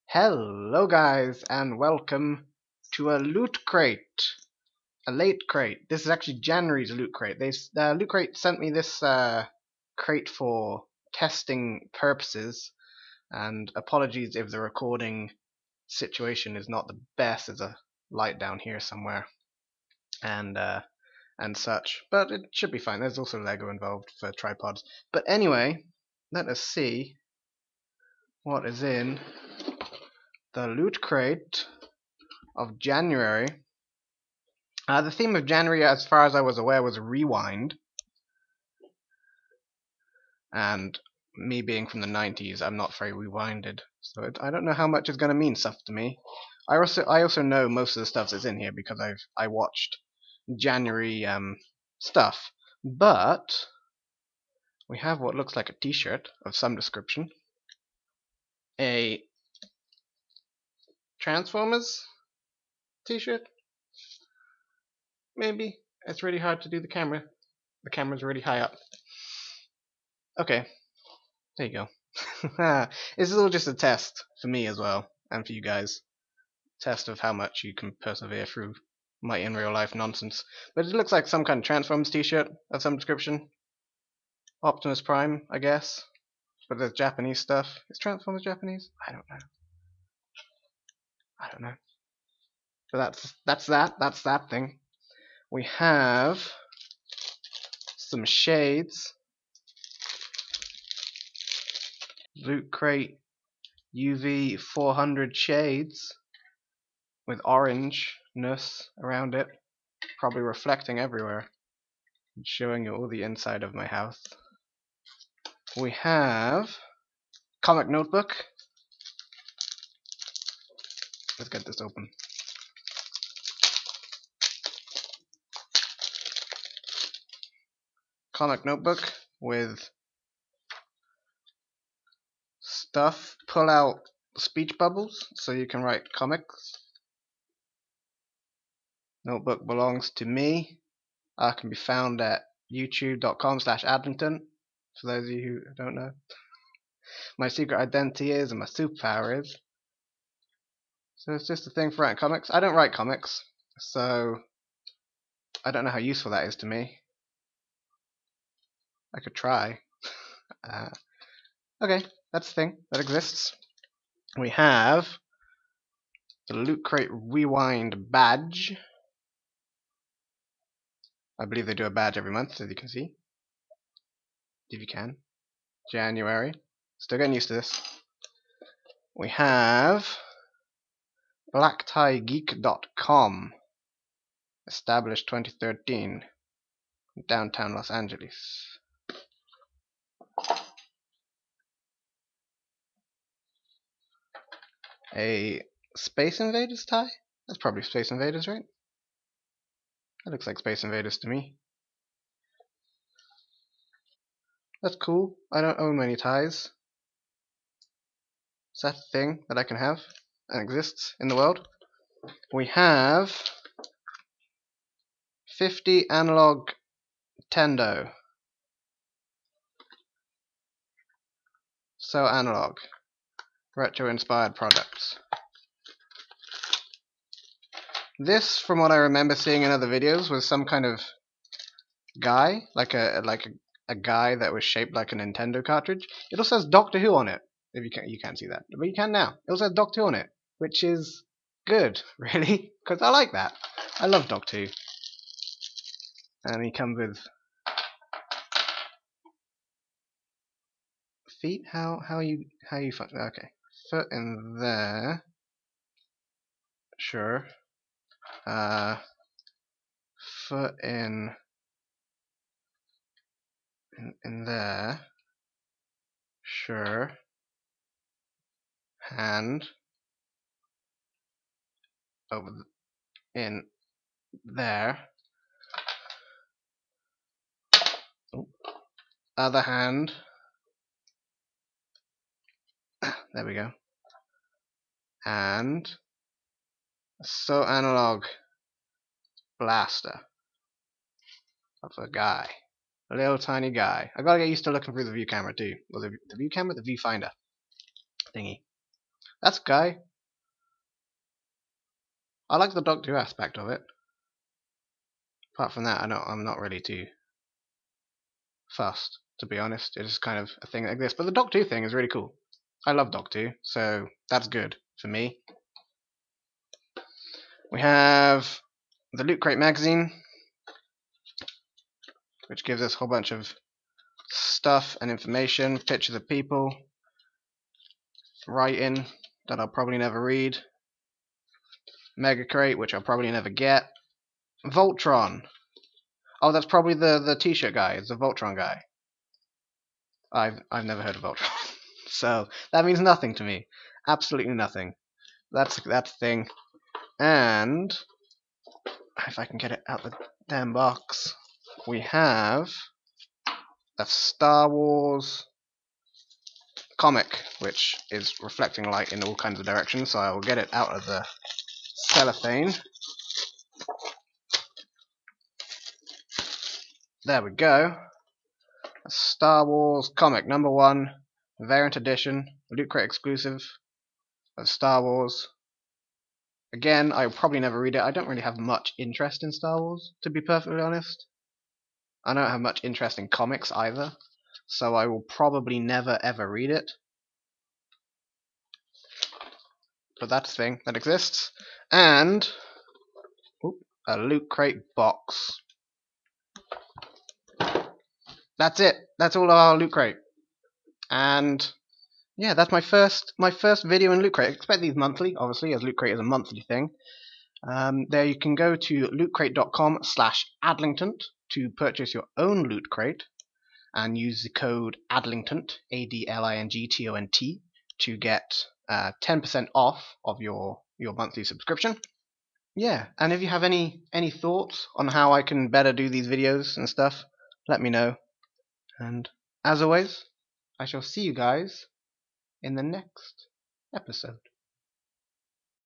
Hello guys and welcome to a loot crate. A late crate. This is actually January's loot crate. Loot crate sent me this crate for testing purposes, and apologies if the recording situation is not the best. There's a light down here somewhere and such, but it should be fine. There's also Lego involved for tripods. But anyway, let us see what is in the loot crate of January. The theme of January, as far as I was aware, was rewind. And me being from the 90s, I'm not very rewinded. So I don't know how much it's going to mean stuff to me. I also know most of the stuff that's in here because I watched January stuff. But we have what looks like a T-shirt of some description. A Transformers T-shirt? Maybe. It's really hard to do the camera. The camera's really high up. Okay, there you go. This is all just a test for me as well, and for you guys. Test of how much you can persevere through my in real life nonsense. But it looks like some kind of Transformers t-shirt of some description. Optimus Prime, I guess. But there's Japanese stuff. Is Transformers Japanese? I don't know. But that's that thing. We have some shades. Loot crate UV 400 shades with orangeness around it, probably reflecting everywhere and showing you all the inside of my house. We have comic notebook. Let's get this open. Comic notebook with stuff. Pull out speech bubbles so you can write comics. Notebook belongs to me. Can be found at youtube.com/adlingtont, for those of you who don't know. My secret identity is, and my superpower is. So it's just a thing for writing comics. I don't write comics, so I don't know how useful that is to me. I could try. Okay, that's the thing that exists. We have the Loot Crate Rewind badge. I believe they do a badge every month, as you can see. If you can. January. Still getting used to this. We have blacktiegeek.com. Established 2013. Downtown Los Angeles. A Space Invaders tie? That's probably Space Invaders, right? That looks like Space Invaders to me. That's cool. I don't own many ties. Is that a thing that I can have and exists in the world? We have 50 analog Tendo. So analog. Retro inspired products. This, from what I remember seeing in other videos, was some kind of guy, like a guy that was shaped like a Nintendo cartridge. It also says Doctor Who on it. If you can't see that, but you can now. It also has Doctor Who on it, which is good, really, because I like that. I love Doctor Who. And he comes with feet. How you function? Okay, foot in there. Sure. Foot in there. Sure. Hand over in there. Oh. Other hand. There we go. And so analog blaster of a guy. A little tiny guy. I gotta get used to looking through the view camera too. Well, the view camera? The viewfinder thingy. That's a guy. I like the Doctor Who aspect of it. Apart from that, I'm not really too fussed, to be honest. It is kind of a thing like this. But the Doctor Who thing is really cool. I love Doctor Who, so that's good for me. We have the Loot Crate magazine, which gives us a whole bunch of stuff and information, pictures of people, writing that I'll probably never read, Mega Crate, which I'll probably never get, Voltron. Oh, that's probably the T-shirt guy. It's the Voltron guy. I've never heard of Voltron, so that means nothing to me. Absolutely nothing. That's the thing. And if I can get it out the damn box, we have a Star Wars comic, which is reflecting light in all kinds of directions, so I will get it out of the cellophane. There we go. A Star Wars comic, #1, variant edition, Loot Crate exclusive of Star Wars. Again, I'll probably never read it. I don't really have much interest in Star Wars, to be perfectly honest. I don't have much interest in comics either, so I will probably never ever read it. But that's a thing that exists. And a Loot Crate box. That's it. That's all of our Loot Crate. And yeah, that's my first video in Loot Crate. Expect these monthly, obviously, as Loot Crate is a monthly thing. There you can go to lootcrate.com/adlingtont to purchase your own Loot Crate and use the code adlingtont, ADLINGTONT, to get 10% off of your monthly subscription. Yeah, and if you have any thoughts on how I can better do these videos and stuff, let me know. And as always, I shall see you guys in the next episode.